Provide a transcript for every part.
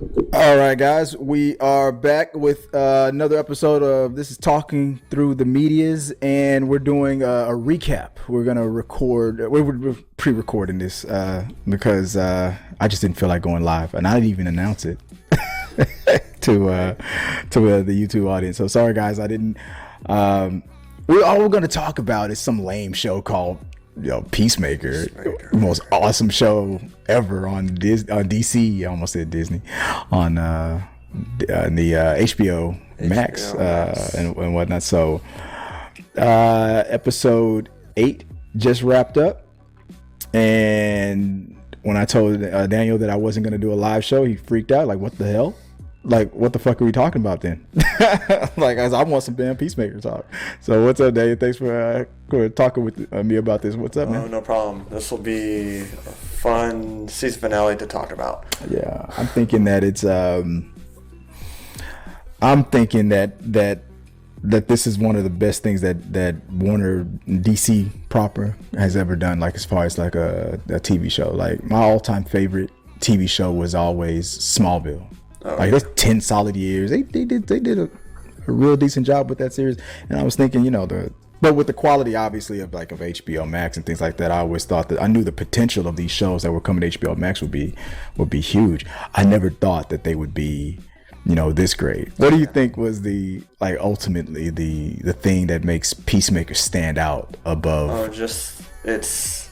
All right, guys, we are back with another episode of This is Talking Through the Medias, and we're doing a recap. We're going to record, we're pre-recording this because I just didn't feel like going live, and I didn't even announce it to the YouTube audience. So sorry, guys, I didn't. All we're going to talk about is some lame show called Peacemaker. The most awesome show ever on DC. I almost said Disney. On the HBO Max, and whatnot. So episode 8 just wrapped up, and when I told Daniel that I wasn't going to do a live show, he freaked out. Like, what the hell? Like, what the fuck are we talking about then? Like, I want some damn Peacemaker talk. So what's up, Dave? Thanks for talking with me about this. What's up, man? No problem. This will be a fun season finale to talk about. Yeah, I'm thinking that it's that this is one of the best things that Warner DC proper has ever done. Like, as far as like a TV show. Like, my all-time favorite TV show was always Smallville. That's 10 solid years. They did a real decent job with that series. And I was thinking, but with the quality obviously of HBO Max and things like that, I always thought that I knew the potential of these shows that were coming to HBO Max would be huge. I never thought that they would be, this great. What do you think was ultimately the thing that makes Peacemaker stand out above? It's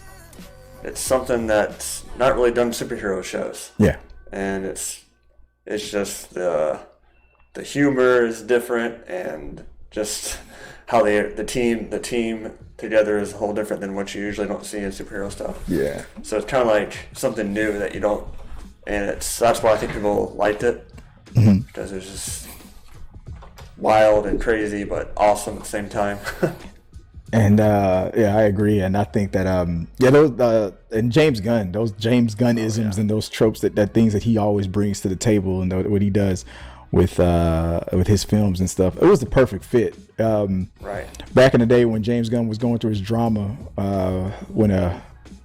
something that's not really done in superhero shows. Yeah. And it's just the humor is different, and just how the team together is a whole different than what you usually don't see in superhero stuff. Yeah. So it's kind of like something new that you don't, and that's why I think people liked it, because it's just wild and crazy but awesome at the same time. And I agree, and I think that those and James Gunn, those James Gunn-isms and those tropes, that things that he always brings to the table, and what he does with his films and stuff, it was the perfect fit. Right. Back in the day when James Gunn was going through his drama,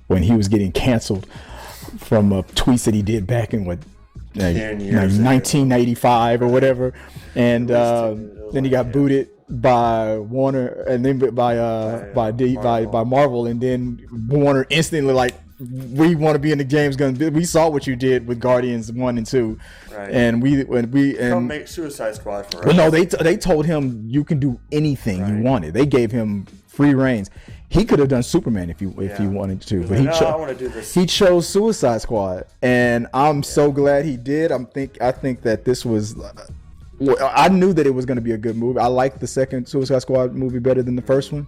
when he was getting canceled from tweets that he did back in 1995 or whatever, and then he got booted by Warner, and then by Marvel, and then Warner instantly we want to be in the James Gunn. We saw what you did with Guardians 1 and 2, right. And Come make Suicide Squad for us. But no, they told him you can do anything you wanted. They gave him free reins. He could have done Superman if he wanted to, but I want to do this. He chose Suicide Squad, and I'm so glad he did. I think that this was. I knew that it was going to be a good movie. I liked the second Suicide Squad movie better than the first one,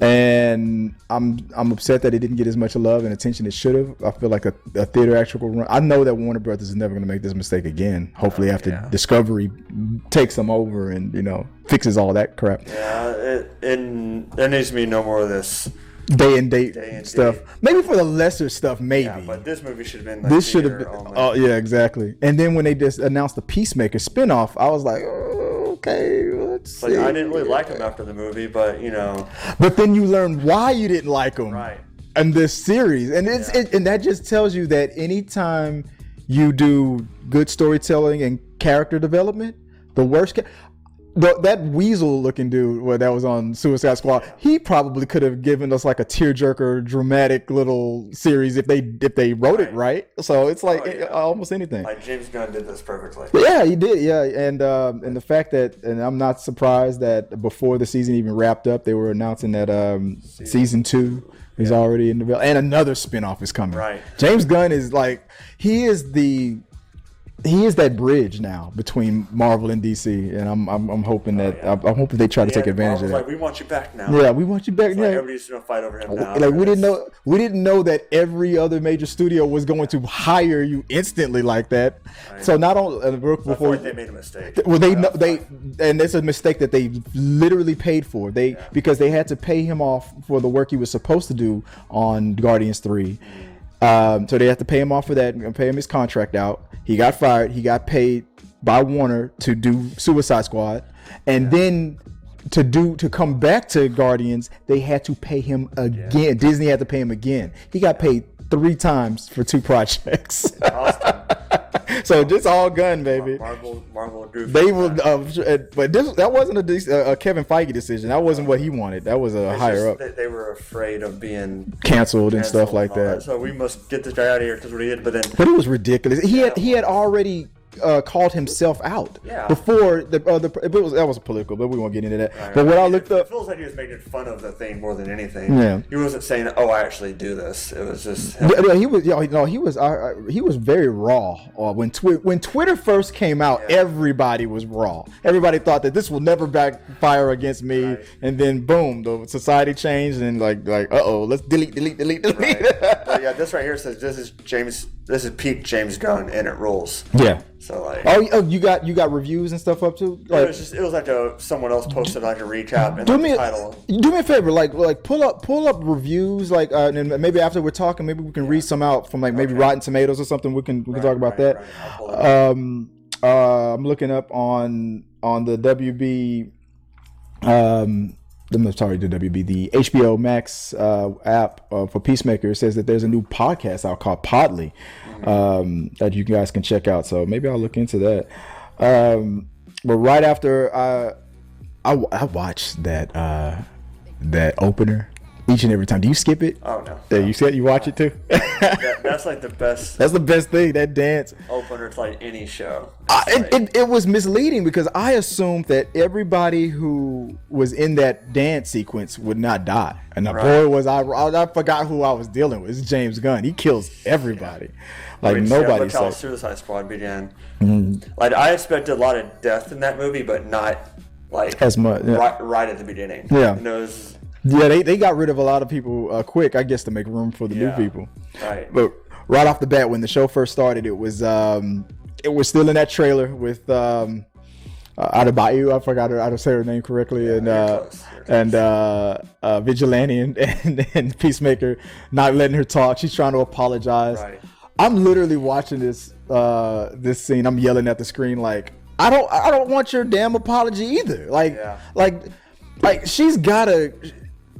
and I'm upset that it didn't get as much love and attention it should have. I feel like a theatrical run. I know that Warner Brothers is never going to make this mistake again. Hopefully, after Discovery takes them over and fixes all that crap. Yeah, there needs to be no more of this day and date stuff. Maybe for the lesser stuff, maybe. Yeah, but this movie should have been. This should have been. Oh yeah, exactly. And then when they just announced the Peacemaker spinoff, I was like, oh, okay, let's see. I didn't really like him after the movie, but But then you learn why you didn't like him, right? In this series, and and that just tells you that anytime you do good storytelling and character development, the worst. That weasel-looking dude that was on Suicide Squad, he probably could have given us like a tearjerker, dramatic little series if they wrote it right. So it's almost anything. Like James Gunn did this perfectly. Yeah, he did. Yeah, and the fact that, and I'm not surprised that before the season even wrapped up, they were announcing that season 2 is already in development, and another spinoff is coming. Right. James Gunn is he is that bridge now between Marvel and DC, and I'm hoping I'm hoping they try to take advantage of that. Like, we want you back now. Yeah, we want you back. Like everybody's gonna fight over him now. Like we didn't know that every other major studio was going to hire you instantly like that. Right. So not only before, I feel like they made a mistake. Well, and it's a mistake that they literally paid for. Because they had to pay him off for the work he was supposed to do on Guardians 3. So they have to pay him off for that and pay him his contract out. He got fired. He got paid by Warner to do Suicide Squad, and then to come back to Guardians, they had to pay him again. Yeah. Disney had to pay him again. He got paid 3 times for 2 projects. Awesome. So just all gun, baby. Marvel drew. They will, but that wasn't a Kevin Feige decision. That wasn't what he wanted. That was a higher up. They were afraid of being canceled and stuff like that. So we must get this guy out of here because what he did. But it was ridiculous. He had already called himself out before that was political, but we won't get into that. Right, but what I looked up, it feels like he was making fun of the thing more than anything. Yeah, he wasn't saying, "Oh, I actually do this." It was just he was very raw. When Twitter first came out, everybody was raw. Everybody thought that this will never backfire against me, and then boom, the society changed and like let's delete. Right. But yeah, this right here says this is peak James Gunn and it rules. Yeah. So like, you got reviews and stuff up too. Like, it was like someone else posted like a recap and the title. Do me a favor, like pull up reviews, like and maybe after we're talking, maybe we can read some out from like maybe Rotten Tomatoes or something. We can talk about that. Right. I'm looking up on the WB. The HBO Max app for Peacemaker. It says that there's a new podcast out called Podly that you guys can check out. So maybe I'll look into that. But right after I watched that opener each and every time. Do you skip it? Oh no. Yeah, you said you watch it too. That's like the best. That's the best thing. That dance opener to like any show. It was misleading because I assumed that everybody who was in that dance sequence would not die, and boy was I forgot who I was dealing with. It's James Gunn. He kills everybody. Like nobody. Look how Suicide Squad began. Mm-hmm. Like I expected a lot of death in that movie, but not like as much. Yeah. Right at the beginning. Yeah. And it was. Yeah, they got rid of a lot of people quick, I guess, to make room for the new people. Right. But right off the bat, when the show first started, it was still in that trailer with Adebayo. I forgot how to say her name correctly, You're close. Vigilante and Peacemaker not letting her talk. She's trying to apologize. Right. I'm literally watching this scene. I'm yelling at the screen like, I don't want your damn apology either. Like she's gotta.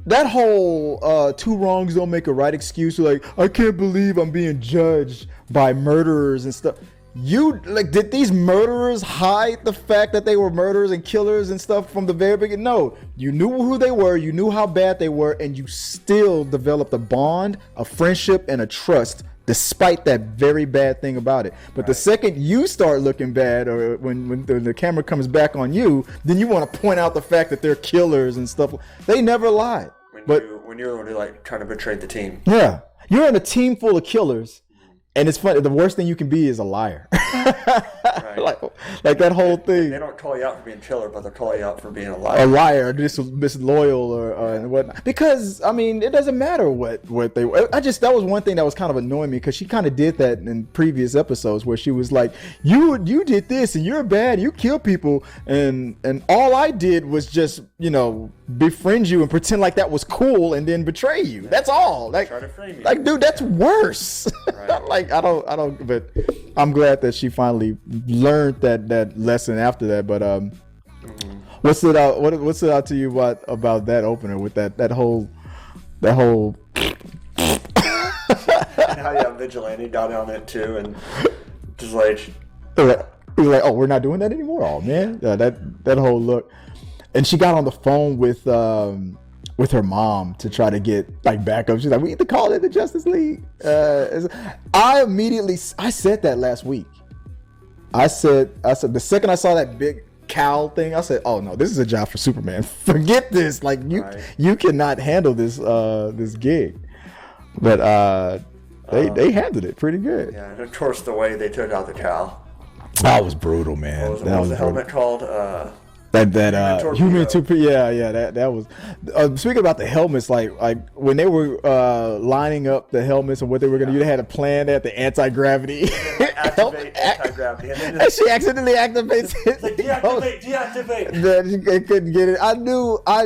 That whole two wrongs don't make a right excuse. Like, I can't believe I'm being judged by murderers and stuff. Did these murderers hide the fact that they were murderers and killers and stuff from the very beginning? No, you knew who they were, you knew how bad they were, and you still developed a bond, a friendship, and a trust despite that very bad thing about it. But the second you start looking bad, or when the camera comes back on you, then you want to point out the fact that they're killers and stuff. They never lied. When you're like trying to betray the team. Yeah, you're in a team full of killers, and it's funny. The worst thing you can be is a liar. like that whole thing. They don't call you out for being a killer, but they'll call you out for being a liar. A liar, disloyal, or whatnot. Because I mean, it doesn't matter what they. That was one thing that was kind of annoying me because she kind of did that in previous episodes where she was like, "You did this and you're bad. You kill people, and all I did was just befriend you and pretend like that was cool and then betray you. That's all. Like, try to frame you. Like, dude, that's worse. Right. Like, I don't. But I'm glad that she finally learned that lesson after that. But what stood out to you about that opener with that whole. And how Vigilante got on it too, and just like he was like, oh, we're not doing that anymore. Oh man, yeah, that whole look. And she got on the phone with her mom to try to get like backup. She's like, we need to call it the Justice League. I said that last week. I said the second I saw that big cowl thing, I said, oh no, this is a job for Superman. Forget this. Like you cannot handle this gig. But they handled it pretty good. Yeah, and of course the way they took out the cowl. That was brutal, man. What was the helmet called? That human torpedo. That was speaking about the helmets, like when they were lining up the helmets and what they were gonna do, they had a plan. They had the anti-gravity activate anti-gravity, and she accidentally activates it. Like, deactivate. Then they couldn't get it. I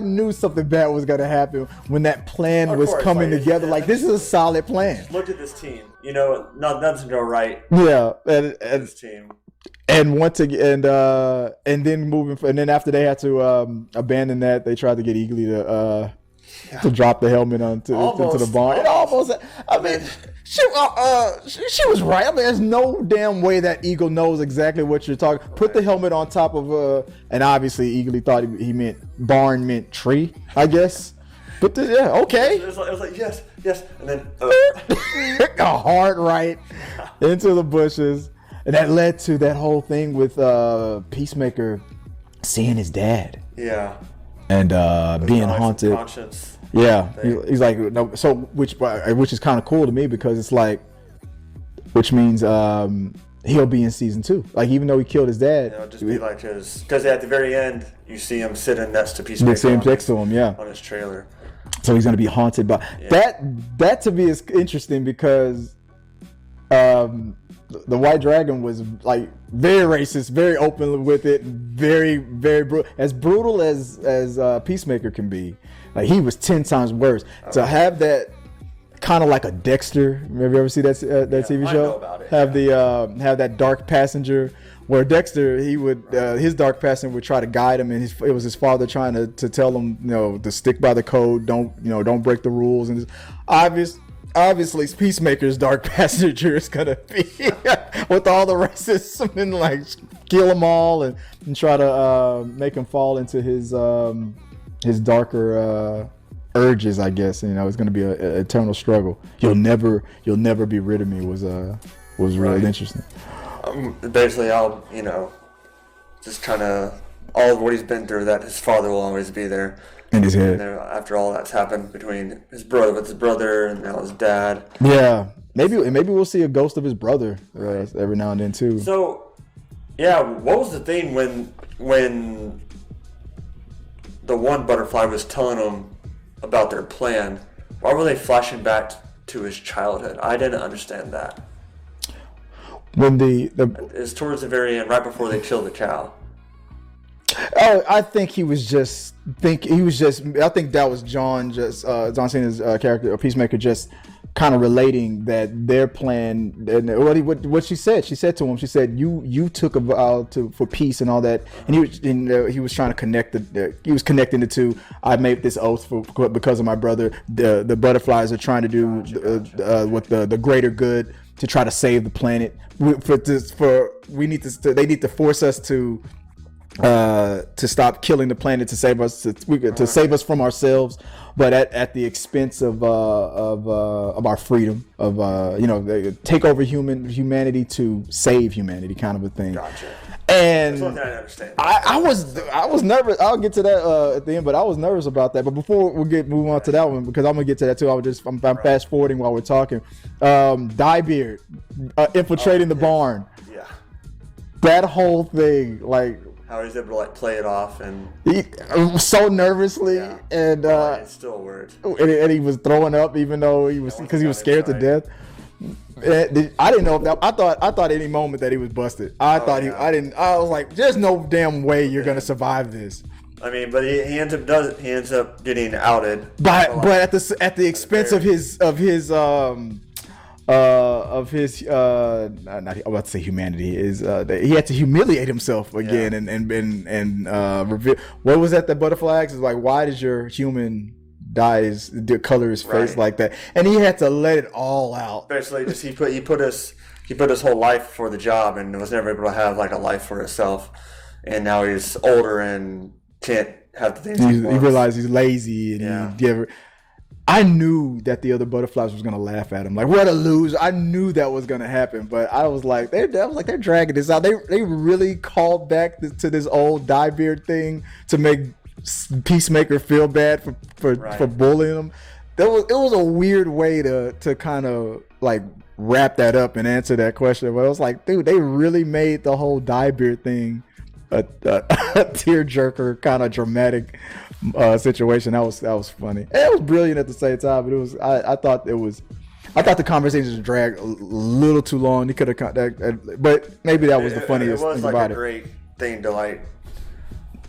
knew something bad was gonna happen when that plan was coming together. Like, this is a solid plan. Look at this team. Nothing's go right. Yeah, and this team. And and then after they had to abandon that, they tried to get Eagly to drop the helmet into the barn. It almost. I mean, She was right. I mean, there's no damn way that Eagle knows exactly what you're talking. Put the helmet on top of and obviously Eagle thought he meant barn meant tree, I guess. But okay. It was like yes, and then a hard right into the bushes, and that led to that whole thing with Peacemaker seeing his dad. Yeah. And being haunted. Conscience. Yeah, he's like, no, so which is kind of cool to me because it's like, which means he'll be in season 2. Like even though he killed his dad, it'll just be like his. Because at the very end, you see him sitting next to Peacemaker. Next to him, yeah, on his trailer. So he's gonna be haunted by that. To me is interesting because the White Dragon was like very racist, very open with it, very as brutal as Peacemaker can be. Like he was 10 times worse. To have that kind of like a Dexter. Have you ever seen that TV show? I know about it. Have that dark passenger where Dexter his dark passenger would try to guide him, and it was his father trying to tell him to stick by the code, don't break the rules, and obviously Peacemaker's dark passenger is gonna be with all the racism and like kill them all and try to make him fall into his darker urges, I guess. It's gonna be an eternal struggle. You'll never be rid of me was really interesting. Basically, I'll just kind of all of what he's been through, that his father will always be there in his head. After all that's happened between his brother and now his dad. Yeah, maybe we'll see a ghost of his brother every now and then too. So, yeah, what was the thing when the one butterfly was telling him about their plan? Why were they flashing back to his childhood? I didn't understand that. When it's towards the very end, right before they kill the cow. Oh, I think he was just. I think that was John Cena's character, or Peacemaker, just kind of relating that their plan. And what she said to him, she said, "You took a vow for peace and all that," and he was trying to connect he was connecting the two. I made this oath because of my brother. The butterflies are trying to do with the greater good to try to save the planet. They need to force us to stop killing the planet to save us to save us from ourselves, but at the expense of our freedom, they take over humanity to save humanity, kind of a thing. Gotcha. And that's one thing I understand. I was nervous. I'll get to that at the end, but I was nervous about that. But before we move on to that one, because I'm gonna get to that too. I'm fast forwarding while we're talking. Dyer infiltrating the barn. Yeah. That whole thing, like. How he's able to play it off and so nervously, and it's still a word. And he was throwing up even though he was scared to death. I didn't know if that. I thought any moment that he was busted. I was like, there's no damn way you're gonna survive this. I mean, but he ends up getting outed. But at the expense of his not I'm about to say humanity is he had to humiliate himself again and reveal what was that Butterfly asked is like, why does your human color his face like that, and he had to let it all out. Basically, just he put his whole life for the job and was never able to have like a life for himself, and now he's older and can't have the things he wants. He realized he's lazy and I knew that the other butterflies was gonna laugh at him, like, what a loser. I knew that was gonna happen, but I was like, they're dragging this out. They really called back to this old Dyer thing to make Peacemaker feel bad for bullying him. It was a weird way to kind of like wrap that up and answer that question. But I was like, dude, they really made the whole Dyer thing a tearjerker, kind of dramatic situation. That was funny. It was brilliant at the same time, but it was. I thought the conversation dragged a little too long. He could have cut that, but maybe that was the funniest thing about it. It was a great thing to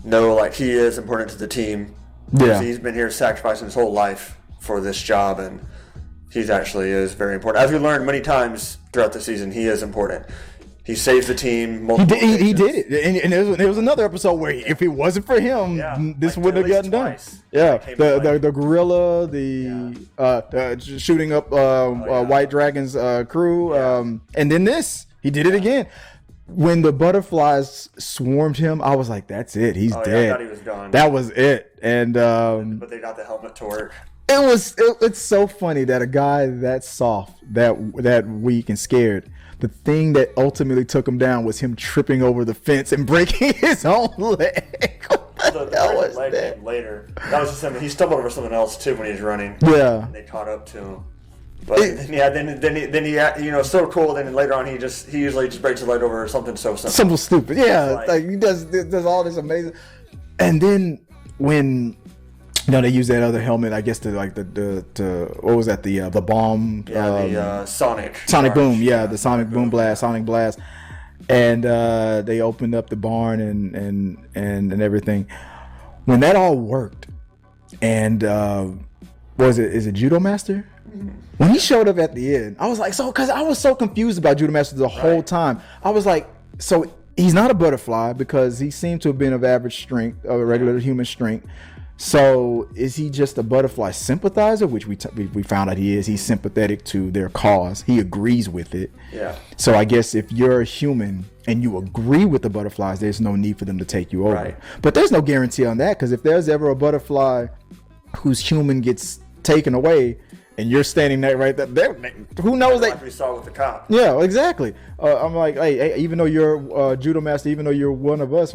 know he is important to the team. Yeah, he's been here sacrificing his whole life for this job, and he's actually is very important. As we learned many times throughout the season, he is important. He saves the team. He did it, and there was another episode where if it wasn't for him, this wouldn't have gotten done. Yeah, the gorilla, shooting up White Dragon's crew, and then he did it again. When the butterflies swarmed him, I was like, "That's it. He's dead." Yeah, I thought he was gone. That was it, and but they got the helmet to work. It's so funny that a guy that soft, that weak and scared. The thing that ultimately took him down was him tripping over the fence and breaking his own leg. That was later. That was just something. He stumbled over someone else too when he was running. Yeah, and they caught up to him. But then he so cool. Then later on, he usually just breaks his leg over something so simple. Something stupid. Yeah, like he does all this amazing. And then when they use that other helmet, I guess to what was that, the bomb? The sonic boom. Yeah, the sonic boom blast, sonic blast. And they opened up the barn and everything. When that all worked, and is it Judo Master? When he showed up at the end, I was like, because I was so confused about Judo Master the whole time. I was like, so he's not a butterfly because he seemed to have been of average strength, of a regular human strength. So is he just a butterfly sympathizer, which we found out he is? He's sympathetic to their cause. He agrees with it. Yeah. So I guess if you're a human and you agree with the butterflies, there's no need for them to take you over. Right. But there's no guarantee on that, because if there's ever a butterfly whose human gets taken away and you're standing there right there, who knows? Like we saw with the cop. Yeah, exactly. I'm like, hey, even though you're a Judo Master, even though you're one of us.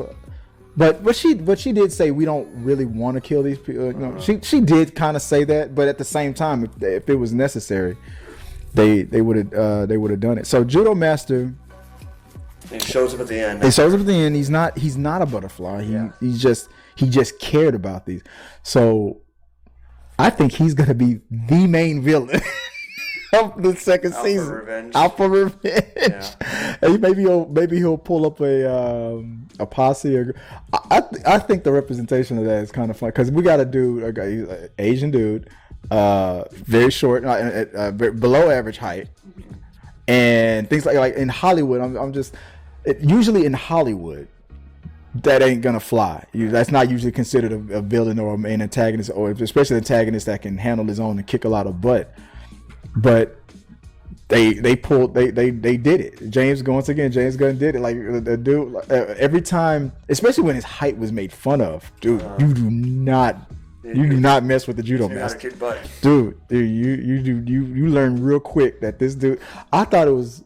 But she did say we don't really want to kill these people. She did kind of say that, but at the same time, if it was necessary, they would have done it. So Judo Master, he shows up at the end. He shows up at the end. He's not a butterfly. He just cared about these. So I think he's gonna be the main villain of the second season. Out for revenge. Yeah. And maybe he'll pull up a posse. Or I think the representation of that is kind of fun, because we got a dude, an Asian dude, very short, below average height, and things like in Hollywood. Usually in Hollywood, that ain't gonna fly. That's not usually considered a villain or an antagonist, or especially an antagonist that can handle his own and kick a lot of butt. But they did it. James Gunn did it. Like the dude, every time, especially when his height was made fun of, dude, you do not mess with the Judo Master, dude. You learn real quick that this dude. I thought it was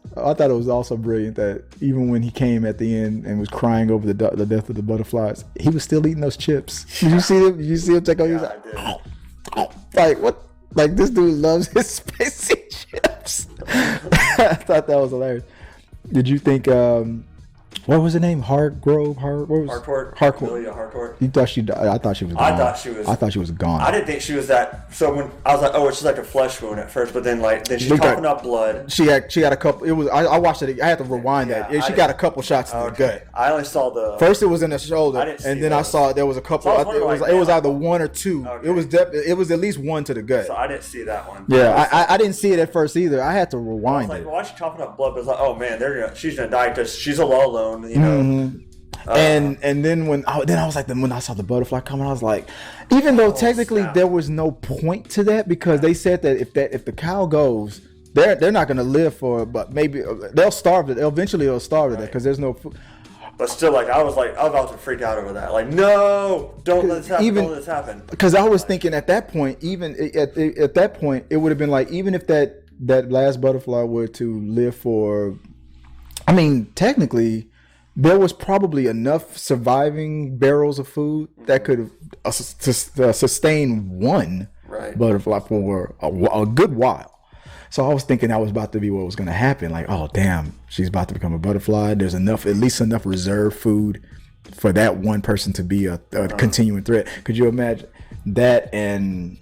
also brilliant that even when he came at the end and was crying over the death of the butterflies, he was still eating those chips. Did you see him? Did you see him take off? He was like, like what? Like, this dude loves his spicy chips. I thought that was hilarious. Did you think, what was her name? Harcourt. Amelia Harcourt. You thought she died? I thought she was gone. I thought she was gone. I didn't think she was that. So when I was like, oh, it's just like a flesh wound at first, but then she's coughing up blood. She had a couple. It was I watched it. I had to rewind that. She got a couple shots to the gut. I only saw the first. It was in the shoulder, and then I saw there was a couple. So it was either one or two. Okay. It was at least one to the gut. So I didn't see that one. Yeah, I didn't see it at first either. I had to rewind it. Why is she coughing up blood? But it's like, oh man, she's gonna die because she's all alone. You know. Mm-hmm. And then when I was like, when I saw the butterfly coming, I was like, even though technically there was no point to that, because they said that if the cow goes, they're not going to live for, but maybe they'll starve it. Eventually they'll starve to that because there's no food. But still, like I was about to freak out over that. Like, no, don't let this happen. Don't let this happen. Because I was thinking at that point, even at that point, it would have been like, even if that last butterfly were to live for, I mean, technically, there was probably enough surviving barrels of food that could sustain one butterfly for a good while. So I was thinking that was about to be what was going to happen. Like, oh, damn, she's about to become a butterfly. There's at least enough reserve food for that one person to be a continuing threat. Could you imagine that? And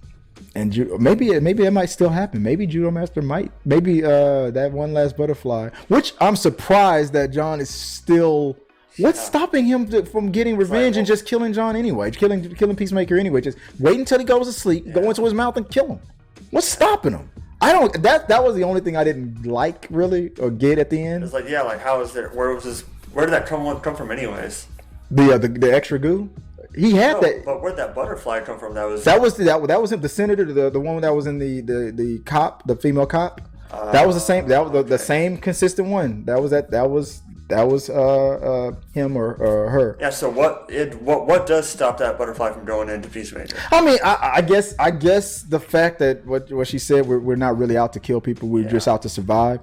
maybe it might still happen. Maybe Judo Master maybe that one last butterfly, which I'm surprised that John is still. What's stopping him from getting revenge and just killing John anyway? Killing Peacemaker anyway? Just wait until he goes to sleep, go into his mouth and kill him. What's stopping him? I don't. That was the only thing I didn't like really or get at the end. It's like, yeah, like how is there? Where did that come from, anyways? The extra goo. He had that. But where'd that butterfly come from? That was him. The senator, the one that was in the cop, the female cop. That was the same. That was the same consistent one. That was him or her. Yeah. So what does stop that butterfly from going into Peacemaker? I mean, I guess the fact that what she said, we're not really out to kill people. We're just out to survive.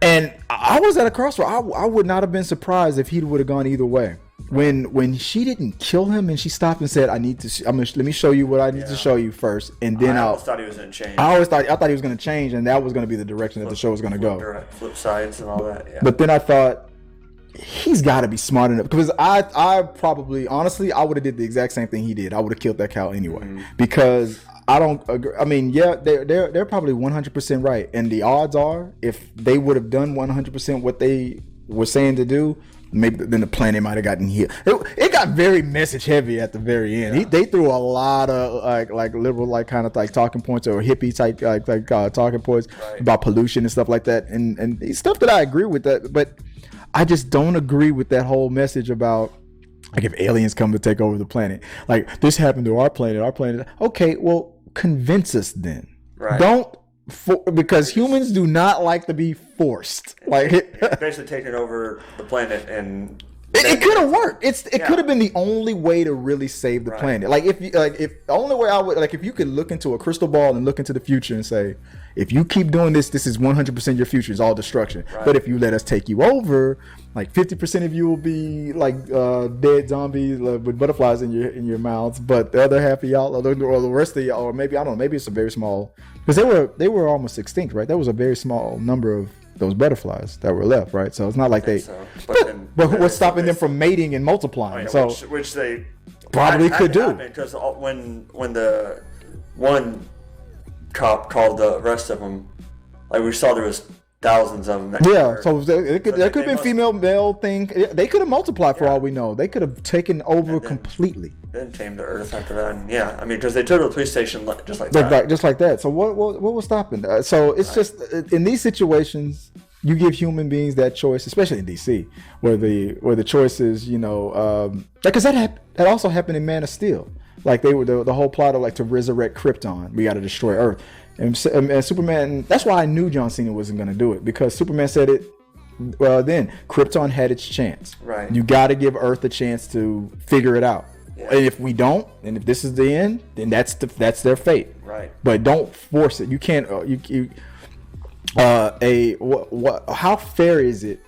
And I was at a crossroad. I would not have been surprised if he would have gone either way. When she didn't kill him and she stopped and said, let me show you what I need to show you first, and then I thought he was going to change. I thought he was going to change, and that was going to be the direction that the show was going to go. Flip sides and all that. Yeah. But then I thought he's got to be smart enough, because I probably honestly I would have did the exact same thing he did. I would have killed that cow anyway, because I don't agree. I mean, yeah, they're probably 100% right, and the odds are if they would have done 100% what they were saying to do, maybe then the planet might have gotten healed. It got very message heavy at the very end. Yeah. They threw a lot of like liberal kind of talking points or hippie type talking points about pollution and stuff like that, and stuff that I agree with that, but I just don't agree with that whole message about like if aliens come to take over the planet, like this happened to our planet. Okay, well convince us then. Right. Don't. Because humans do not like to be forced. Like it's basically taking over the planet, and it could have worked. It could have been the only way to really save the planet. Like if the only way I would if you could look into a crystal ball and look into the future and say, if you keep doing this is 100% your future is all destruction. Right. But if you let us take you over, like 50% of you will be like dead zombies with butterflies in your mouths, but the other half of y'all, or the rest of y'all, or maybe I don't know, maybe it's a very small, because they were almost extinct, right? That was a very small number of those butterflies that were left, right? So it's not like they. So. But what's stopping them from mating and multiplying? Oh, yeah, which they probably could do. Because when the one cop called the rest of them, like we saw there was thousands of them. So there could have been female male thing. They could have multiplied for all we know. They could have taken over completely. Then tamed the earth after that. And I mean, because they took to the police station just like that. Just like that. So what was stopping that? So it's just in these situations, you give human beings that choice, especially in DC, where the choice is, because that also happened in Man of Steel. Like they were the whole plot of to resurrect Krypton. We got to destroy Earth. And Superman, that's why I knew John Cena wasn't going to do it, because Superman said it. Well, then Krypton had its chance. Right. You got to give Earth a chance to figure it out. Yeah. And if we don't, and if this is the end, then that's their fate. Right. But don't force it. You can't. How fair is it?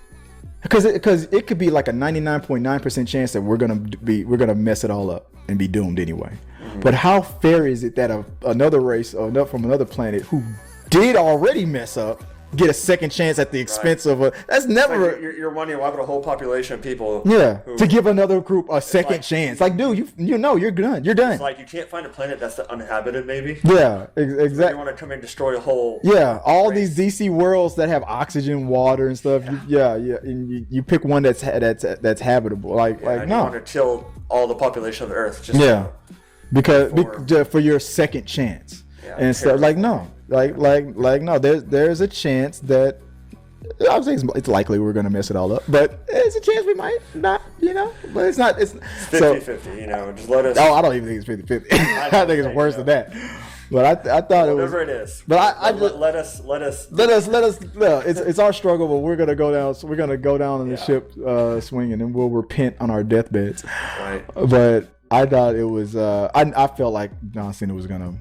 Because it could be like a 99.9% chance that we're gonna mess it all up and be doomed anyway. Mm-hmm. But how fair is it that another race or from another planet who did already mess up get a second chance at the expense of that's never. Like you're wondering why would a whole population of people to give another group a second chance. Like, dude, you're done. You're done. It's like you can't find a planet that's uninhabited, maybe. Yeah, exactly. You want to come and destroy a whole. Yeah, all race. These DC worlds that have oxygen, water, and stuff. Yeah, and you pick one that's habitable. Like no. You want to kill all the population of the Earth. Just because for your second chance. Yeah, and stuff no. Like no, there's a chance that I would say it's likely we're gonna mess it all up, but there's a chance we might not, but it's not. It's 50-50, just let us. Oh, I don't even think it's 50-50. I think it's worse than that. But I thought whatever it was. It is. But let us. No, it's our struggle, but we're gonna go down. So we're gonna go down on the ship swinging, and we'll repent on our deathbeds. Right. But I thought it was. I felt like John Cena was gonna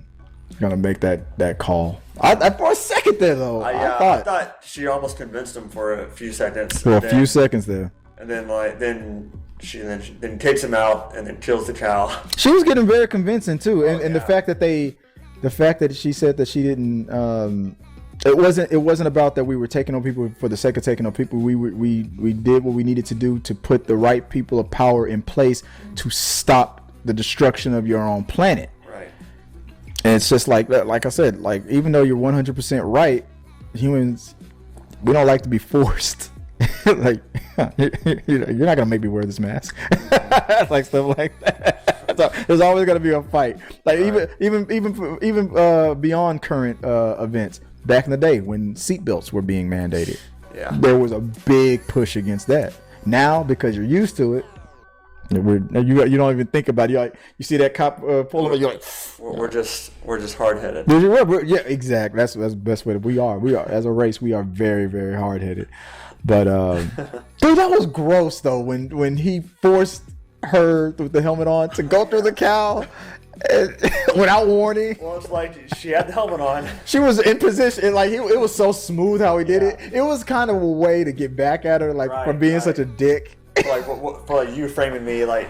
make that call. I for a second there though. I thought she almost convinced him for a few seconds. For a few seconds there. And then she takes him out and then kills the cow. She was getting very convincing too, and the fact that she said that she didn't. It wasn't about that we were taking on people for the sake of taking on people. We did what we needed to do to put the right people of power in place to stop the destruction of your own planet. And it's just like I said, like even though you're 100% right, humans, we don't like to be forced. Like you're not gonna make me wear this mask, like stuff like that. There's always gonna be a fight. Like even beyond current events. Back in the day when seatbelts were being mandated, there was a big push against that. Now, because you're used to it, you don't even think about it. You're like, you see that cop pull over, you're like, we're just hard headed. Yeah, exactly. That's the best way. We are as a race. We are very, very hard headed. But dude, that was gross though when he forced her with the helmet on to go through the cow. Without warning. Well, it's like she had the helmet on. She was in position, and like it was so smooth how he did it. It was kind of a way to get back at her, like for being such a dick. For you framing me like,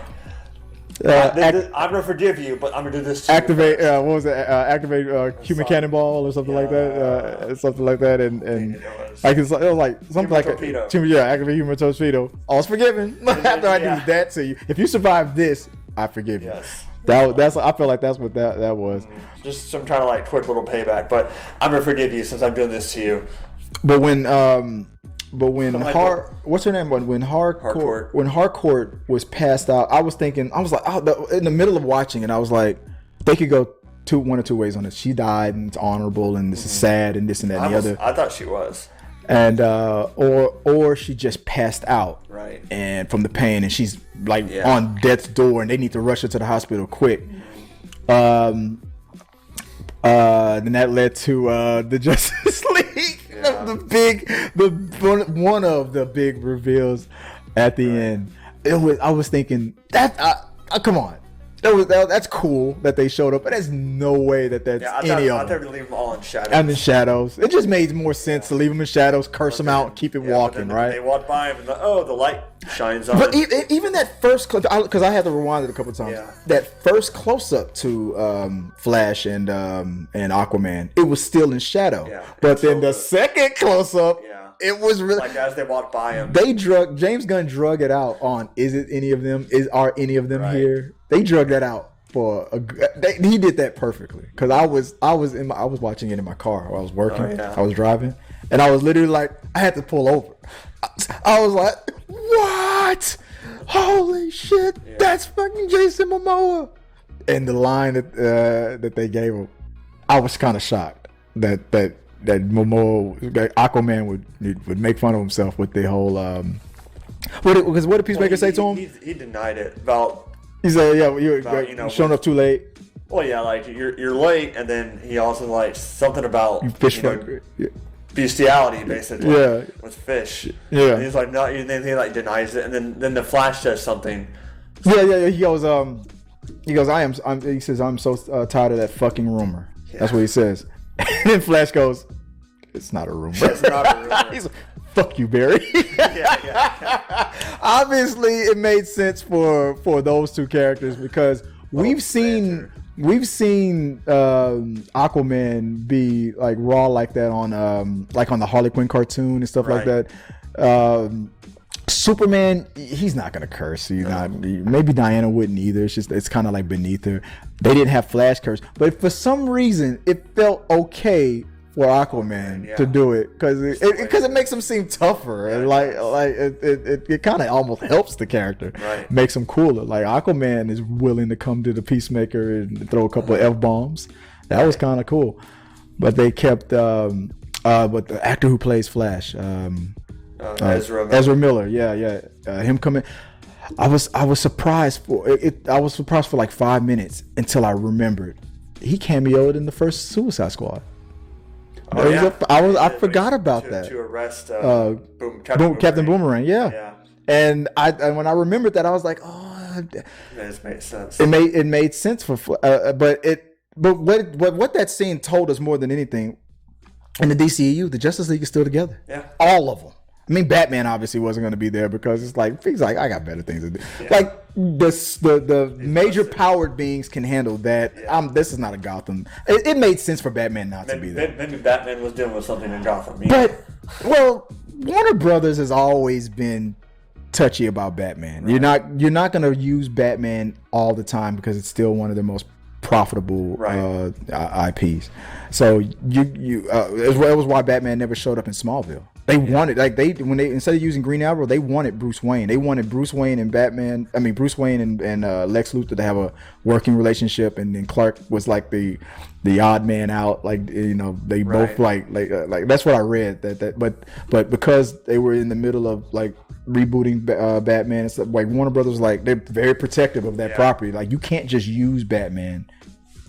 I'm gonna forgive you, but I'm gonna do this. Activate. What was it? Activate human cannonball or something like that. Something like that, and like it was like something like torpedo. Activate human torpedo. All's forgiven. After I do that to you, if you survive this, I forgive you. Yes. I feel like that's what that was. Just some kind of like quick little payback, but I'm gonna forgive you since I'm doing this to you. But when what's her name? When Harcourt was passed out, I was like, in the middle of watching it, I was like, they could go one or two ways on this. She died and it's honorable and this is sad and this and that and the other. I thought she was. And or she just passed out, right? And from the pain, and she's like on death's door, and they need to rush her to the hospital quick. Then that led to the Justice League, one of the big reveals at the end. I was thinking that come on. That's cool that they showed up, but there's no way that's any of them. I thought they leave them all in shadows. And in shadows. It just made more sense to leave them in shadows, curse them out, keep it walking, right? They walk by him and the light shines on. But even that first, because I had to rewind it a couple of times. Yeah. That first close up to Flash and Aquaman, it was still in shadow. Yeah. But then the second close up. Yeah. It was really like as they walked by him. James Gunn drug it out on. Is it any of them? Are any of them here? They drug that out for he did that perfectly because I was watching it in my car while I was working. I was driving, and I was literally like, I had to pull over. I was like, what? Holy shit! Yeah. That's fucking Jason Momoa. And the line that they gave him, I was kind of shocked that Momoa, that Aquaman would make fun of himself with the whole. What did Peacemaker say to him? He denied it about. He said, "Yeah, you're showing up too late." Well, yeah, like you're late, and then he also like something about bestiality, basically. Yeah. With fish. Yeah. And he's like, no, and then he like denies it, and then the Flash says something. Yeah. He goes, he says, I'm so tired of that fucking rumor. Yeah. That's what he says. And then Flash goes, it's not a rumor. It's not a rumor. He's like, fuck you, Barry. Yeah. Obviously, it made sense for those two characters because we've seen Aquaman be like raw like that on the Harley Quinn cartoon and stuff like that. Superman, he's not gonna curse. Maybe Diana wouldn't either. It's kind of like beneath her. They didn't have Flash curse, but for some reason it felt okay for Aquaman to do it because it makes him seem tougher and it kind of almost helps the character, makes him cooler. Like Aquaman is willing to come to the Peacemaker and throw a couple of F-bombs. That was kind of cool, but they kept but the actor who plays Flash, Ezra Miller, him coming. I was surprised for it. I was surprised for like 5 minutes until I remembered he cameoed in the first Suicide Squad. I forgot about that. To arrest Captain Boomerang. Yeah. And when I remembered that, I was like, oh, it made sense. It made sense but what that scene told us more than anything, in the DCEU, the Justice League is still together. Yeah. All of them. I mean, Batman obviously wasn't going to be there because he's like, I got better things to do. Yeah. Like the major powered beings can handle that. Yeah. This is not a Gotham. It made sense for Batman to be there. Maybe Batman was dealing with something in Gotham. But Warner Brothers has always been touchy about Batman. Right. You're not going to use Batman all the time because it's still one of their most profitable IPs. So it was why Batman never showed up in Smallville. They wanted when they instead of using Green Arrow, they wanted Bruce Wayne. They wanted Bruce Wayne and Batman. I mean Bruce Wayne and Lex Luthor to have a working relationship, and then Clark was like the odd man out. Like they both like that's what I read. But because they were in the middle of like rebooting Batman, it's like Warner Brothers they're very protective of that property. Like you can't just use Batman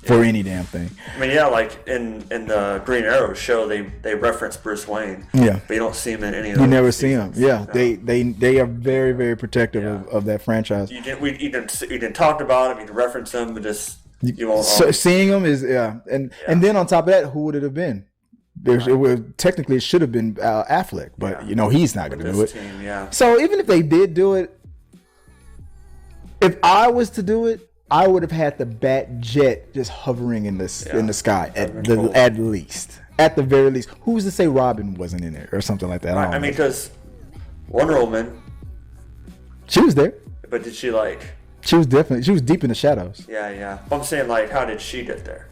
for any damn thing. I mean, like in the Green Arrow show, they reference Bruce Wayne. Yeah, but you don't see him in any of. You never see him. Yeah, no. They are very very protective of that franchise. You didn't talk about him. You didn't reference him, but just you won't. So seeing him is and then on top of that, who would it have been? Technically it should have been Affleck, but he's not going to do it. Team, So even if they did do it, if I was to do it, I would have had the Bat Jet just hovering in the sky at the very least. Who's to say Robin wasn't in there or something like that? I mean, because Wonder Woman, she was there, but did she She was deep in the shadows. Yeah. I'm saying how did she get there?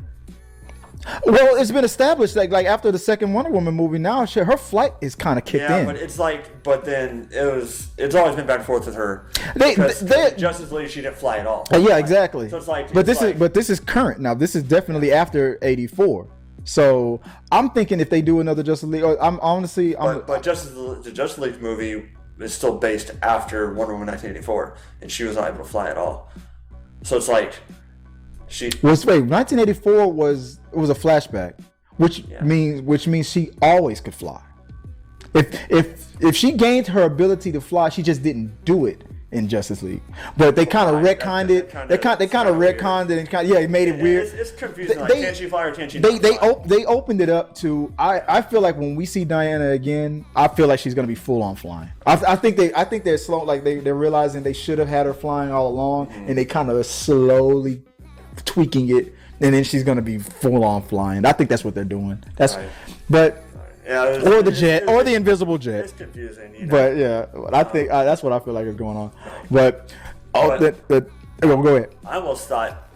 Well, it's been established like after the second Wonder Woman movie, now her flight is kind of kicked in. Yeah, but then it's always been back and forth with her. Justice League, she didn't fly at all. Yeah, exactly. So it's but this is current now. This is definitely after '84. So I'm thinking if they do another Justice League, but the Justice League movie is still based after Wonder Woman 1984, and she was not able to fly at all. So it's like. 1984 was a flashback, which means she always could fly. If she gained her ability to fly, she just didn't do it in Justice League. But they kind of retconned it. They kind of retconned it and it made it weird. It's confusing. Can she fly or can she not fly? They opened it up to. I feel like when we see Diana again, I feel like she's gonna be full on flying. I think they're slow. Like they're realizing they should have had her flying all along, and they kind of slowly tweaking it, and then she's gonna be full on flying. I think that's what they're doing. Or the jet, or the invisible jet. It's confusing, But I think that's what I feel like is going on. But go ahead. I almost thought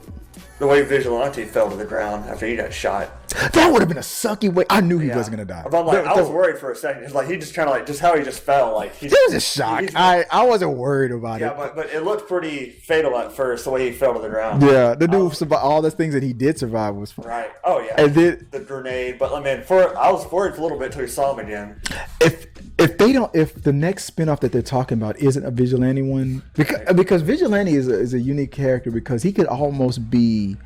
the way Vigilante fell to the ground after he got shot. That would have been a sucky way. I knew he wasn't gonna die. But I was worried for a second. It's like he just kind of just how he just fell. It was a shock. I wasn't worried about it. Yeah, but it looked pretty fatal at first the way he fell to the ground. Yeah, the dude survived all the things that he did survive was fun. Right. Oh yeah. And then the grenade. But I mean, I was worried for a little bit until we saw him again. If the next spinoff that they're talking about isn't a vigilante one, because vigilante is a unique character because he could almost be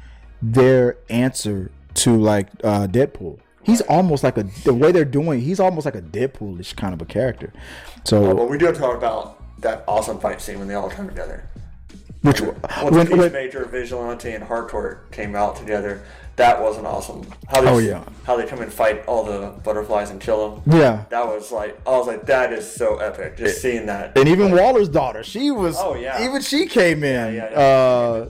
their answer to Deadpool. He's almost like the way they're doing. He's almost like a Deadpoolish kind of a character. So, but we do have to talk about that awesome fight scene when they all come together. Which one? When Peacemaker, Vigilante, and Harcourt came out together, that was an awesome. How they come and fight all the butterflies and kill them. Yeah, that was I was like, that is so epic. Just seeing that. And even Waller's daughter, she was. Oh yeah. Even she came in.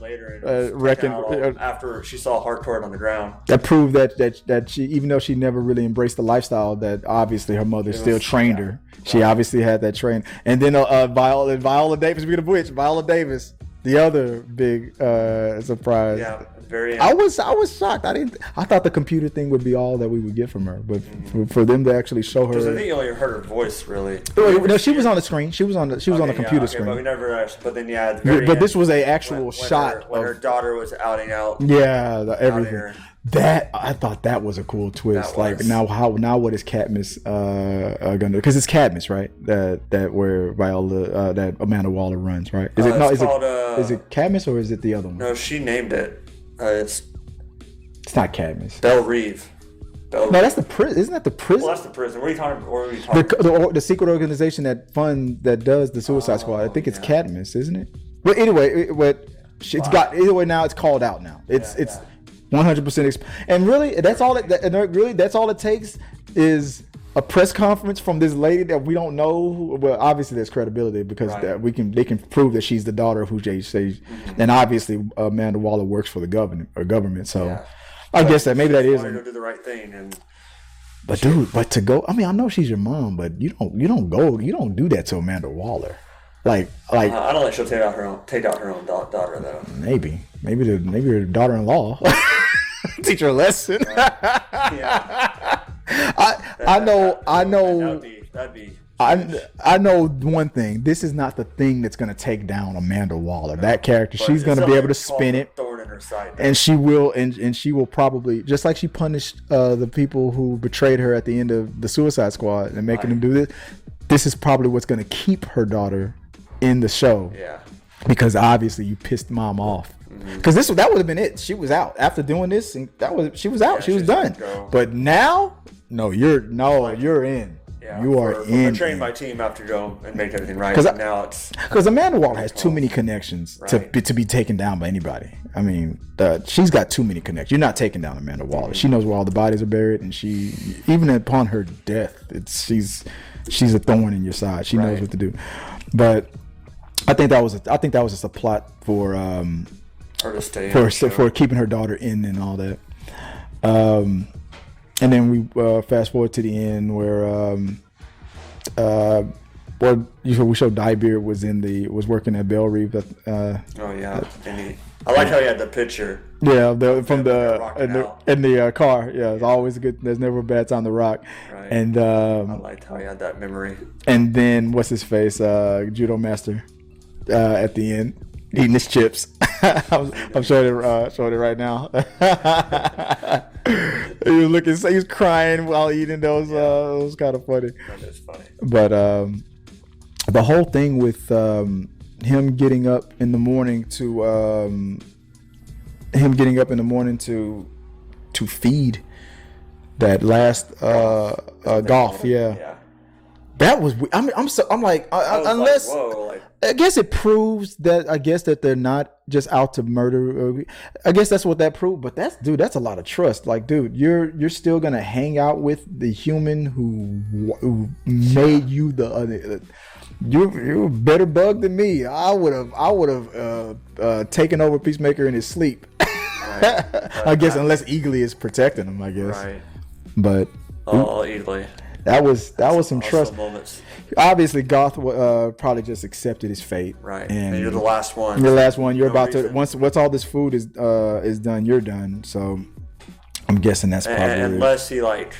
Later, after she saw Harcourt on the ground. That proved that she, even though she never really embraced the lifestyle, that obviously her mother still trained her. She obviously had that training. And then Viola Davis. Speaking of which, Viola Davis. The other big surprise. Yeah, very. I was shocked. I thought the computer thing would be all that we would get from her, but for them to actually show her. Because I think you only heard her voice really. No, she was on the screen. She was on the computer screen. But we never actually. But then but this was a actual shot when her daughter was outing out. Yeah, everything. That I thought that was a cool twist. Now what is Katniss gonna do? Because it's Katniss, right? That where Viola that Amanda Waller runs, right? Is it Katniss or is it the other one? No, she named it. It's not Katniss. Belle Reeve. No, that's the prison. Isn't that the prison? Well, that's the prison. What are you talking about? The secret organization that does the Suicide Squad. I think it's Katniss, isn't it? But anyway, now it's called out now. It's 100%. And really, that's all it takes is a press conference from this lady that we don't know. Well, obviously there's credibility because they can prove that she's the daughter of who Jay says, and obviously Amanda Waller works for the government. So I guess that maybe that is. To do the right thing but to go. I mean, I know she's your mom, but you don't do that to Amanda Waller. I don't think she'll take out her own daughter though. Maybe her daughter-in-law. Teach her a lesson. Yeah. I know. That'd be. I know one thing. This is not the thing that's going to take down Amanda Waller. That character, But she's going to be able to spin it, thorn in her side, and she will, and she will probably, just like she punished the people who betrayed her at the end of the Suicide Squad and making them do this. This is probably what's going to keep her daughter in the show. Yeah. Because obviously you pissed mom off. Because that would have been it. She was out after doing this, and she was out. Yeah, she was done. But now, you're in. Yeah, you are in. Betraying my team after go and make everything right. Now it's because Amanda Waller has too many connections to be taken down by anybody. I mean, she's got too many connections. You're not taking down Amanda Waller. She knows where all the bodies are buried, and she, even upon her death, she's a thorn in your side. She knows what to do. But I think that was just a plot for her to stay for keeping her daughter in and all that. And then we fast forward to the end where we showed Dyer was working at Bell Reeve. Oh yeah, and I like how he had the picture. Yeah, from the car. Yeah, it's always good. There's never a bad time to rock. Right. And I liked how he had that memory. And then what's his face? Judo master at the end eating his chips. I'm showing it right now. He was crying while eating those. It was kind of funny. That is funny. But the whole thing with him getting up in the morning to feed that last golf. Yeah. That was. I'm like, unless. Like, whoa, like, I guess it proves that they're not just out to murder. I guess that's what that proved. But that's a lot of trust. Like, dude, you're still gonna hang out with the human who made you the. You're a better bug than me. I would have taken over Peacemaker in his sleep. Right. I guess unless Eagly is protecting him. I guess. Right. But. Eagly. That was some trust. Moments. Obviously, Goth probably just accepted his fate. Right, and you're the last one. You're the last one. You're about to once all this food is done, you're done. So I'm guessing that's probably unless he like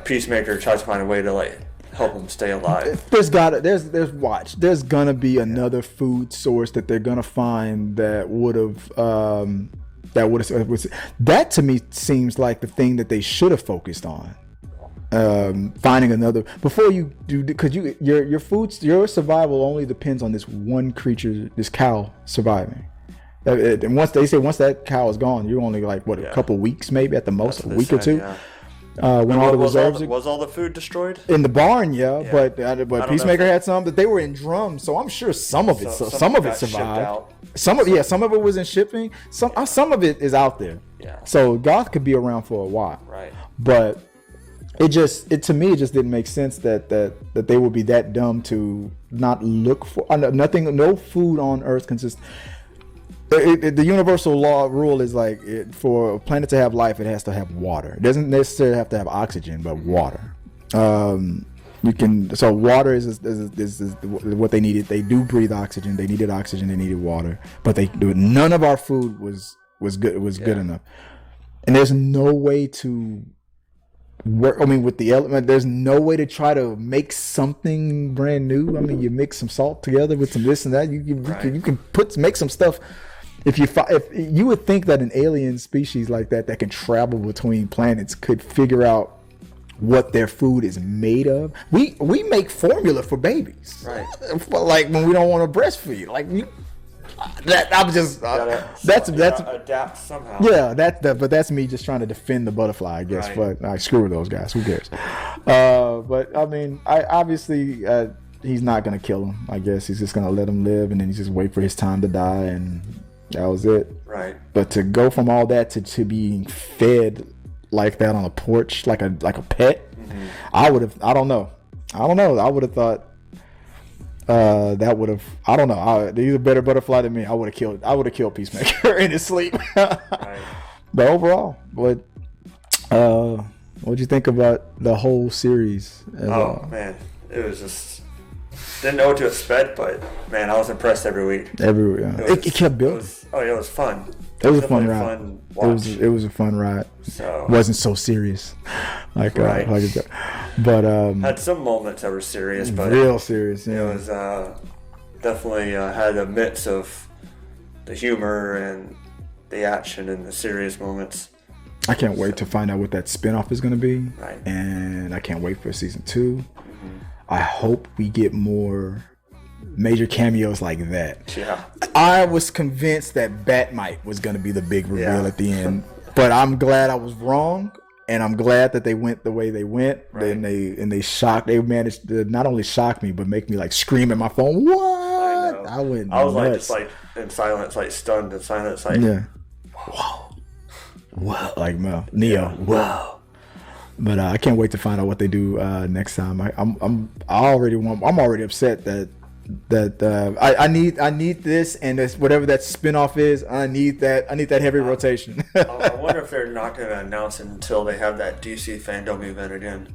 Peacemaker tries to find a way to help him stay alive. There's gonna be another food source that they're gonna find that would have. That to me seems like the thing that they should have focused on. Finding another before you do, because your survival only depends on this one creature, this cow surviving. And once that cow is gone, you're only a couple weeks, maybe at the most, a week or two. Yeah. When all the reserves was all the food destroyed in the barn? Yeah. But Peacemaker had some, but they were in drums, so I'm sure some of it survived. Some of it was in shipping. Some of it is out there. Yeah. So Goth could be around for a while. Right. But to me it just didn't make sense that they would be that dumb to not look for nothing. No food on Earth consists. The universal rule is for a planet to have life, it has to have water. It doesn't necessarily have to have oxygen, but water. So water is what they needed. They do breathe oxygen. They needed oxygen. They needed water, but none of our food was good. It was good enough, and there's no way to work. I mean, with the element, there's no way to try to make something brand new. I mean, you mix some salt together with some this and that. You can make some stuff. If you would think that an alien species like that can travel between planets could figure out what their food is made of. We make formula for babies, right? Like when we don't want to breastfeed, that's adapt somehow. Yeah, but that's me just trying to defend the butterfly, I guess. Right. But screw those guys. Who cares? But I mean, obviously he's not gonna kill him. I guess he's just gonna let him live, and then he's just wait for his time to die, and that was it. Right. But to go from all that to being fed like that on a porch, like a pet, mm-hmm. I don't know. I would have thought. That would have. I don't know. He's a better butterfly than me. I would have killed Peacemaker in his sleep. Right. But overall, what'd you think about the whole series? Man, it was just didn't know what to expect, but man, I was impressed every week. It kept building. It was fun. It was a fun ride. Fun watch. It was a fun ride. So wasn't so serious, right. But had some moments that were serious, but real serious. Yeah. It was definitely had a mix of the humor and the action and the serious moments. I can't wait to find out what that spinoff is going to be, right. And I can't wait for season 2. Mm-hmm. I hope we get more major cameos like that. Yeah. I was convinced that Batmite was going to be the big reveal at the end, but I'm glad I was wrong, and I'm glad that they went the way they went. Right. And they managed to not only shock me but make me like scream at my phone. What? I was nuts. Like just like in silence, like stunned in silence, like whoa. Wow, like Neo, wow! But I can't wait to find out what they do next time. I'm already upset that I need this and this whatever that spinoff is. I need that heavy rotation. I wonder if they're not going to announce it until they have that DC fandom event again.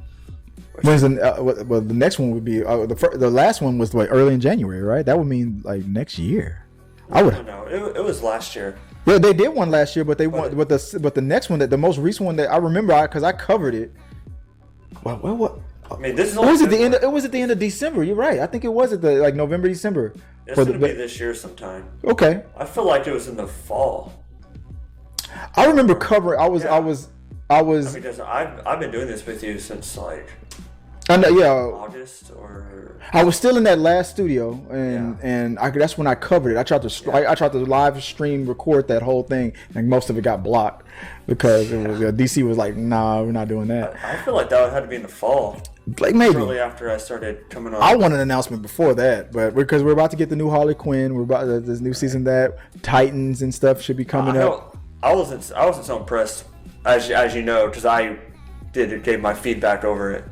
When's the next one would be the last one was like early in January, right? That would mean like next year. I don't know. It was last year. Yeah, they did one last year, but the next one, the most recent one that I remember, because I covered it. What? I mean, this is. It was at the end. It was at the end of December. You're right. I think it was at the November, December. It's going to be this year sometime. Okay. I feel like it was in the fall. I remember covering. I was. Because I've been doing this with you since like. August or I was still in that last studio, and that's when I covered it. I tried to live stream record that whole thing, and most of it got blocked because it was, DC was like, "Nah, we're not doing that." I feel like that had to be in the fall, like maybe shortly after I started coming on. I want an announcement before that, but because we're about to get the new Harley Quinn, we're about this new season that Titans and stuff should be coming up. I wasn't so impressed as you know because I gave my feedback over it.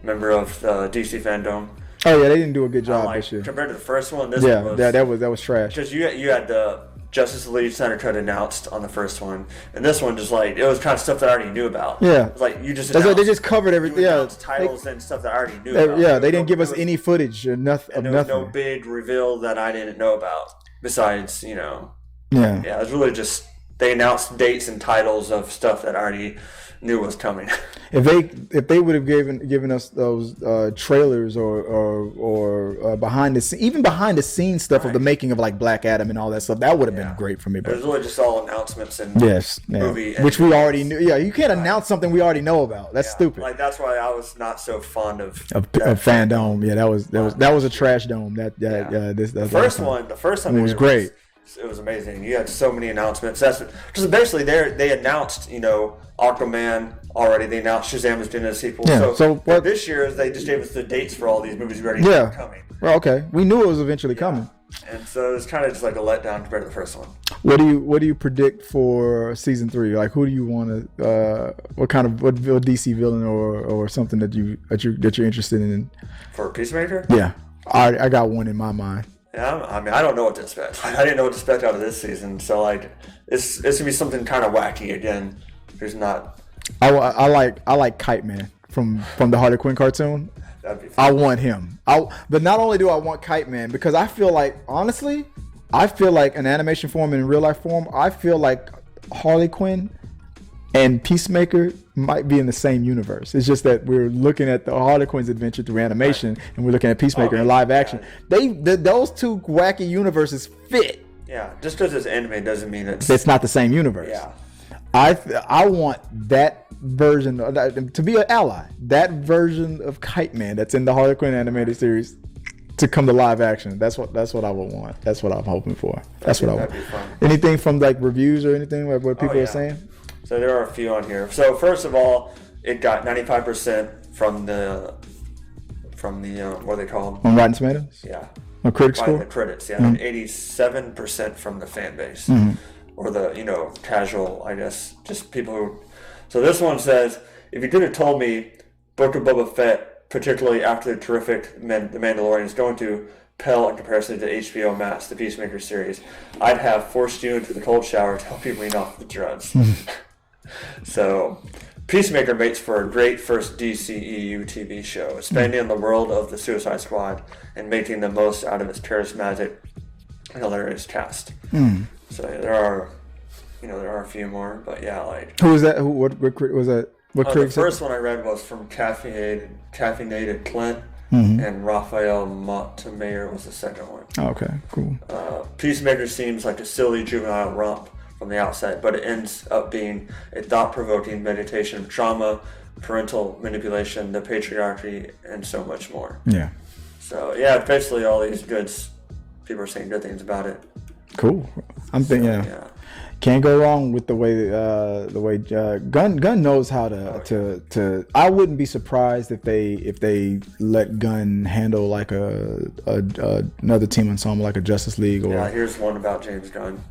Member of the DC fandom. Oh yeah, they didn't do a good job this year compared to the first one. This one was, that was trash. Because you had the Justice League Snyder Cut announced on the first one, and this one just like it was kind of stuff that I already knew about. Yeah, it was like you just they just covered everything. Yeah, titles and stuff that I already knew. About. Yeah, they didn't give us any footage or nothing. And there was no big reveal that I didn't know about. Besides, Yeah, it was really just they announced dates and titles of stuff that I already knew was coming. If they would have given us those trailers or behind the scenes stuff of the making of like Black Adam and all that stuff, that would have been great for me. But it was really just all announcements and movie, which we already knew. Yeah, you can't announce something we already know about. That's stupid. Like that's why I was not so fond of fandom. Yeah, that was a trash dome. The first one was great. It was amazing. You had so many announcements. That's because basically they announced, Aquaman already. They announced Shazam was doing a sequel. Yeah. So this year they just gave us the dates for all these movies we already knew were coming. Well, okay, we knew it was eventually coming. And so it was kind of just like a letdown compared to the first one. What do you predict for season 3? Like, who do you want to? What DC villain or something that you're interested in? For Peacemaker? Yeah, I got one in my mind. Yeah, I mean, I don't know what to expect. I didn't know what to expect out of this season, so like, it's gonna be something kind of wacky again. There's not. I like Kite Man from the Harley Quinn cartoon. That'd be fun. I want him. But not only do I want Kite Man, because I feel like in animation form and in real life form, I feel like Harley Quinn and Peacemaker might be in the same universe. It's just that we're looking at the Harley Quinn's adventure through animation, and we're looking at Peacemaker in live action. Those two wacky universes fit. Yeah, just because it's anime doesn't mean it's not the same universe. Yeah, I want that version to be an ally. That version of Kite Man that's in the Harley Quinn animated series to come to live action. That's what I would want. That's what I'm hoping for. That's what I want. Anything from like reviews or anything like what people are saying? So there are a few on here. So first of all, it got 95% from the what do they call them? On Rotten Tomatoes? Yeah. On critic score? The critics, yeah. And 87% from the fan base. Or the, casual, I guess, just people who... So this one says, if you could have told me Book of Boba Fett, particularly after the terrific The Mandalorian is going to pale in comparison to HBO Max, the Peacemaker series, I'd have forced you into the cold shower to help you wean off the drugs. So Peacemaker makes for a great first DCEU TV show, expanding the world of the Suicide Squad and making the most out of its charismatic and hilarious cast. So there are a few more, but yeah, like who was that? What was that? What the first one I read was from Caffeinated Clint, and Raphael Montemayor was the second one. Oh, okay, cool. Peacemaker seems like a silly juvenile romp from the outset, but it ends up being a thought-provoking meditation of trauma, parental manipulation, the patriarchy, and so much more. Yeah. So yeah, basically all these people are saying good things about it. Cool. I'm thinking, yeah. Can't go wrong with the way Gunn knows how to. I wouldn't be surprised if they let Gunn handle like another team ensemble like a Justice League. Or here's one about James Gunn.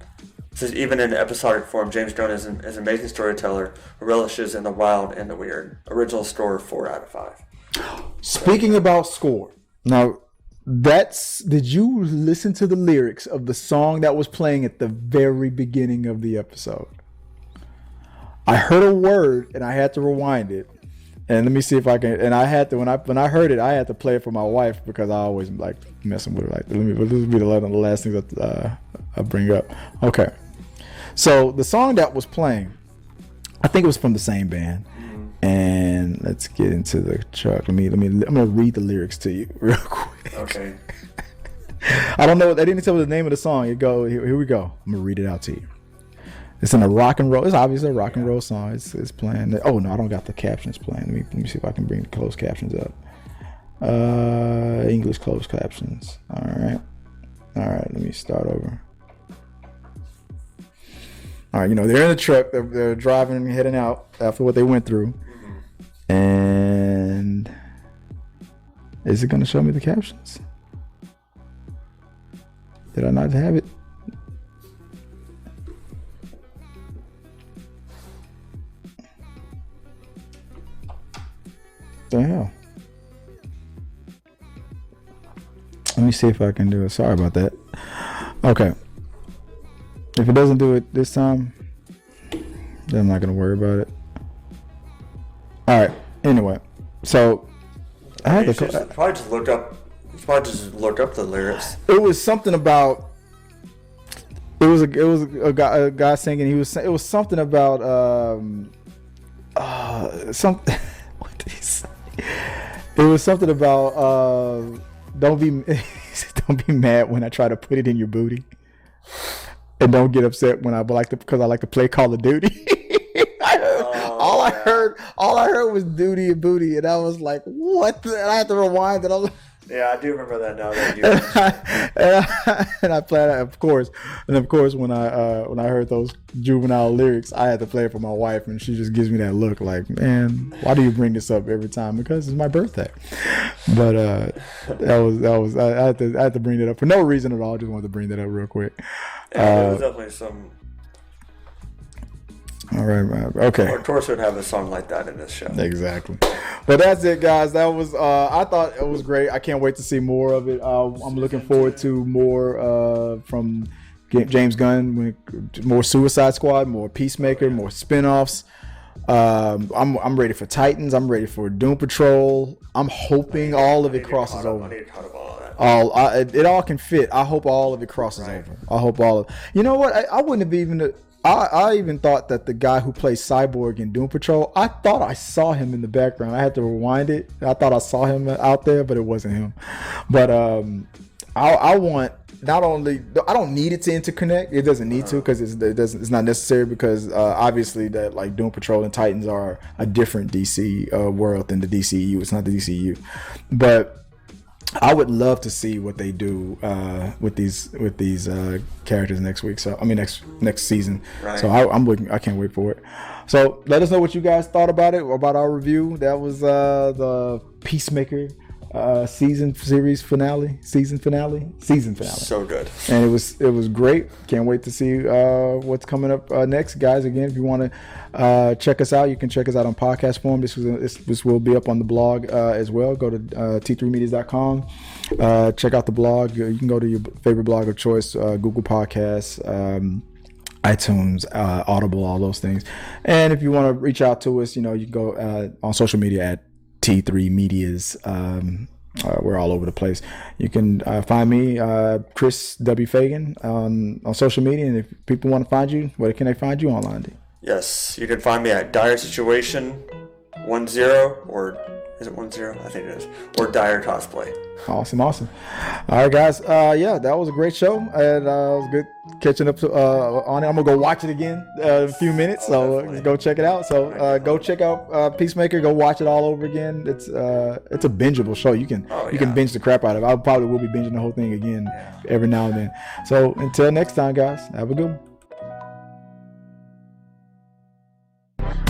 It says, even in episodic form, James Gunn is an amazing storyteller who relishes in the wild and the weird. Original score 4 out of 5. Speaking about score, now did you listen to the lyrics of the song that was playing at the very beginning of the episode? I heard a word and I had to rewind it. And let me see if I can. And I had to when I heard it, I had to play it for my wife because I always like messing with her. Like, this will be the last thing that I bring up. Okay, so the song that was playing, I think it was from the same band. And let's get into the truck. I'm gonna read the lyrics to you real quick. Okay. I don't know. They didn't tell me the name of the song. Here we go. I'm gonna read it out to you. It's in a rock and roll. It's obviously a rock and roll song. It's playing. Oh no, I don't got the captions playing. Let me see if I can bring the closed captions up. English closed captions. All right. Let me start over. All right. They're in the truck. They're driving and heading out after what they went through. And is it going to show me the captions? Did I not have it? The hell? Let me see if I can do it. Sorry about that. Okay. If it doesn't do it this time, then I'm not going to worry about it. All right. Anyway, so I had to probably just look up the lyrics. It was something about. It was a guy singing. It was something about something. What did he say? It was something about don't be mad when I try to put it in your booty, and don't get upset when because I like to play Call of Duty. All I heard was duty and booty, and I was like, "What?" And I had to rewind it. Yeah, I do remember that now. And I played it, of course. And of course, when I heard those juvenile lyrics, I had to play it for my wife, and she just gives me that look, like, "Man, why do you bring this up every time?" Because it's my birthday. But that was I had to bring that up for no reason at all. I just wanted to bring that up real quick. There was definitely some. All right. Okay. Of course, would have a song like that in this show. Exactly. But that's it, guys. That was. I thought it was great. I can't wait to see more of it. I'm looking forward to more from James Gunn. More Suicide Squad, more Peacemaker, more spinoffs. I'm ready for Titans. I'm ready for Doom Patrol. I'm hoping all of it crosses over. I need to cut up all that. It all can fit. I hope all of it crosses over. I hope all of. You know what? I wouldn't have even. I even thought that the guy who plays Cyborg in Doom Patrol, I thought I saw him in the background. I had to rewind it. I thought I saw him out there, but it wasn't him. But I want not only, I don't need it to interconnect. It doesn't need to because it's not necessary because obviously that like Doom Patrol and Titans are a different DC world than the DCU. It's not the DCU, but I would love to see what they do with these characters next week. So I mean next season. Right. So I'm looking. I can't wait for it. So let us know what you guys thought about it, about our review. That was the Peacemaker season finale. So good. And it was great. Can't wait to see what's coming up next, guys. Again, if you want to check us out, you can check us out on podcast form. This will be up on the blog as well. Go to t3medias.com. Check out the blog. You can go to your favorite blog of choice, Google Podcasts, iTunes, Audible, all those things. And if you want to reach out to us, you can go on social media at T3 Medias. We're all over the place. You can find me, Chris W. Fagan, on social media. And if people want to find you, where can they find you online? Yes, you can find me at Dyer Situation 10, or is it 10? I think it is. Or Dyer Cosplay. Awesome. All right, guys. That was a great show, and it was good catching up on it. I'm gonna go watch it again in a few minutes, so go check it out. So go check out Peacemaker. Go watch it all over again. It's a bingeable show. You can binge the crap out of it. I probably will be binging the whole thing again every now and then. So until next time, guys, have a good one.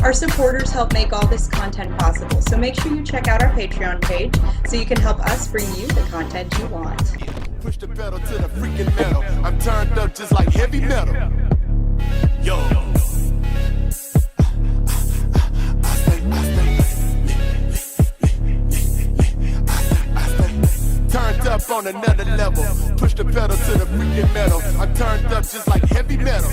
Our supporters help make all this content possible, so make sure you check out our Patreon page so you can help us bring you the content you want. Push the pedal to the freaking metal. I'm turned up just like heavy metal. Yo. Turned up on another level. Push the pedal to the freaking metal. I'm turned up just like heavy metal.